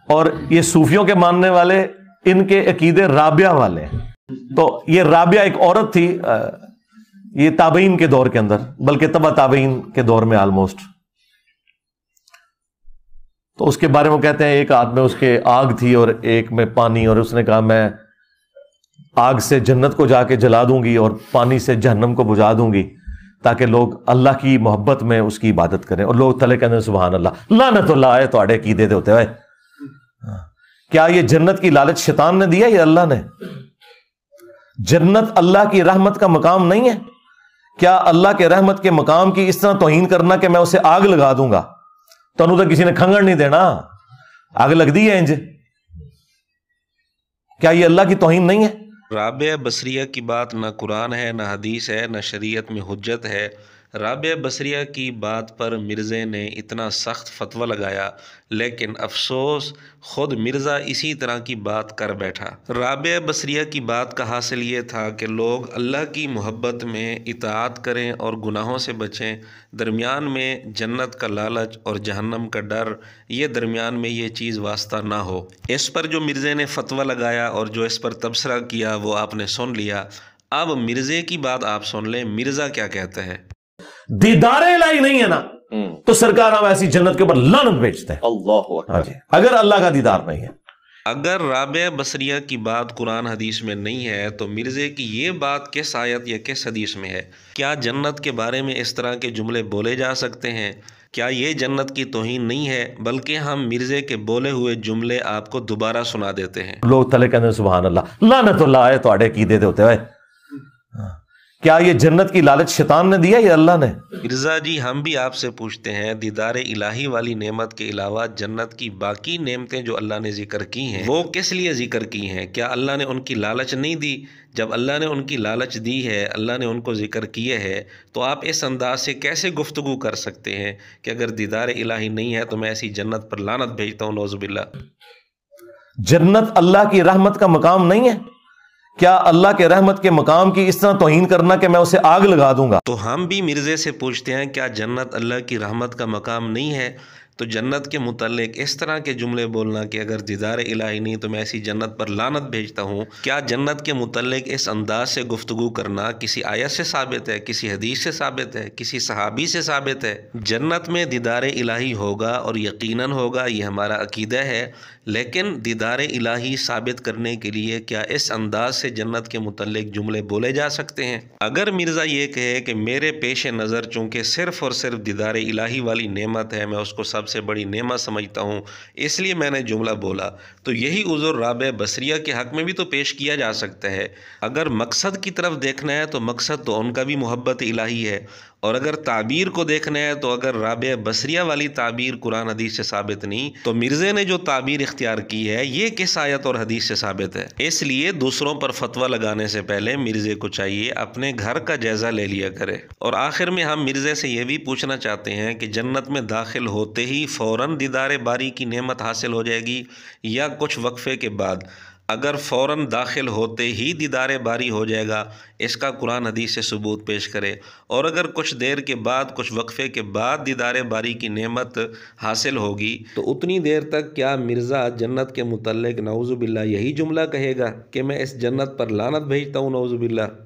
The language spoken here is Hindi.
और ये सूफियों के मानने वाले इनके अकीदे राबिया वाले हैं। तो ये राबिया एक औरत थी, ये ताबईन के दौर के अंदर, बल्कि तबा ताबईन के दौर में ऑलमोस्ट। तो उसके बारे में कहते हैं एक हाथ में उसके आग थी और एक में पानी, और उसने कहा मैं आग से जन्नत को जाके जला दूंगी और पानी से जहन्नम को बुझा दूंगी, ताकि लोग अल्लाह की मोहब्बत में उसकी इबादत करें। और लोग तले कहते हैं सुभान अल्लाह, लानतुल्लाह है तुहाडे अकीदे दे होते हुए। क्या ये जन्नत की लालच शैतान ने दिया या अल्लाह ने? जन्नत अल्लाह की रहमत का मकाम नहीं है? क्या अल्लाह के रहमत के मकाम की इस तरह तौहीन करना कि मैं उसे आग लगा दूंगा? तो किसी ने खंगड़ नहीं देना, आग लगती है इंज। क्या ये अल्लाह की तौहीन नहीं है? राबिया बसरिया की बात ना कुरान है, ना हदीस है, ना शरीयत में हुज्जत है। राबिया बसरिया की बात पर मिर्ज़े ने इतना सख्त फतवा लगाया, लेकिन अफसोस ख़ुद मिर्ज़ा इसी तरह की बात कर बैठा। राबिया बसरिया की बात का हासिल ये था कि लोग अल्लाह की मोहब्बत में इताअत करें और गुनाहों से बचें। दरमियान में जन्नत का लालच और जहन्नम का डर, ये दरमियान में ये चीज़ वास्ता ना हो। इस पर जो मिर्ज़े ने फतवा लगाया और जो इस पर तबसरा किया वो आपने सुन लिया। अब मिर्ज़े की बात आप सुन लें, मिर्ज़ा क्या कहता है। दीदारे इलाही नहीं है ना, तो सरकार हम ऐसी जन्नत के ऊपर लानत भेजते हैं। अल्लाह अकबर। अगर अल्लाह का दीदार नहीं है। अगर राबिया बसरिया की बात कुरान हदीस में नहीं है तो मिर्ज़े की ये बात किस आयत या किस हदीस में है? क्या जन्नत के बारे में इस तरह के जुमले बोले जा सकते हैं? क्या ये जन्नत की तौहीन नहीं है? बल्कि हम मिर्ज़े के बोले हुए जुमले आपको दोबारा सुना देते हैं। लोग तले कहते हैं सुभान अल्लाह, लानतुल्लाह है तुहाडे अकीदे दे होते हुए। क्या ये जन्नत की लालच शैतान ने दिया या अल्लाह ने? मिर्ज़ा जी, हम भी आपसे पूछते हैं, दीदार इलाही वाली नेमत के अलावा जन्नत की बाकी नेमतें जो अल्लाह ने जिक्र की हैं, वो किस लिए जिक्र की हैं? क्या अल्लाह ने उनकी लालच नहीं दी? जब अल्लाह ने उनकी लालच दी है, अल्लाह ने उनको जिक्र किए है, तो आप इस अंदाज से कैसे गुफ्तगू कर सकते हैं कि अगर दीदार इलाही नहीं है तो मैं ऐसी जन्नत पर लानत भेजता हूँ, नौज़ुबिल्लाह। जन्नत अल्लाह की रहमत का मकाम नहीं है? क्या अल्लाह के रहमत के मकाम की इस तरह तौहीन करना कि मैं उसे आग लगा दूंगा? तो हम भी मिर्ज़े से पूछते हैं, क्या जन्नत अल्लाह की रहमत का मकाम नहीं है? तो जन्नत के मुतल्लिक इस तरह के जुमले बोलना कि अगर दीदार इलाही नहीं तो मैं ऐसी जन्नत पर लानत भेजता हूँ, क्या जन्नत के मुतल्लिक इस अंदाज से गुफ्तगू करना किसी आयत से साबित है, किसी हदीस से साबित है, किसी सहाबी से साबित है? जन्नत में दीदार इलाही होगा और यकीनन होगा, ये हमारा अकीदा है। लेकिन दीदार इलाही साबित करने के लिए क्या इस अंदाज से जन्नत के मुतल्लिक जुमले बोले जा सकते हैं? अगर मिर्ज़ा ये कहे कि मेरे पेश नज़र चूँकि सिर्फ़ और सिर्फ दीदार इलाही वाली नेमत है, मैं उसको सबसे बड़ी नेमत समझता हूँ, इसलिए मैंने जुमला बोला, तो यही उज़ुर राबिया बसरिया के हक़ में भी तो पेश किया जा सकता है। अगर मकसद की तरफ देखना है तो मकसद तो उनका भी मोहब्बत इलाही है, और अगर ताबीर को देखना है तो अगर राबिया बसरिया वाली ताबीर कुरान हदीस से साबित नहीं, तो मिर्ज़े ने जो ताबीर इख्तियार की है ये किस आयत और हदीस से साबित है? इसलिए दूसरों पर फतवा लगाने से पहले मिर्ज़े को चाहिए अपने घर का जायज़ा ले लिया करे। और आखिर में हम मिर्ज़े से ये भी पूछना चाहते हैं कि जन्नत में दाखिल होते ही फ़ौरन दीदार बारी की नेमत हासिल हो जाएगी या कुछ वक्फ़े के बाद? अगर फ़ौरन दाखिल होते ही दीदार बारी हो जाएगा, इसका कुरान हदीस से सबूत पेश करे। और अगर कुछ देर के बाद, कुछ वक्फ़े के बाद दीदार बारी की नेमत हासिल होगी, तो उतनी देर तक क्या मिर्ज़ा जन्नत के मुतल्लिक़ नऊज़ुबिल्लाह यही जुमला कहेगा कि मैं इस जन्नत पर लानत भेजता हूँ, नऊज़ुबिल्लाह?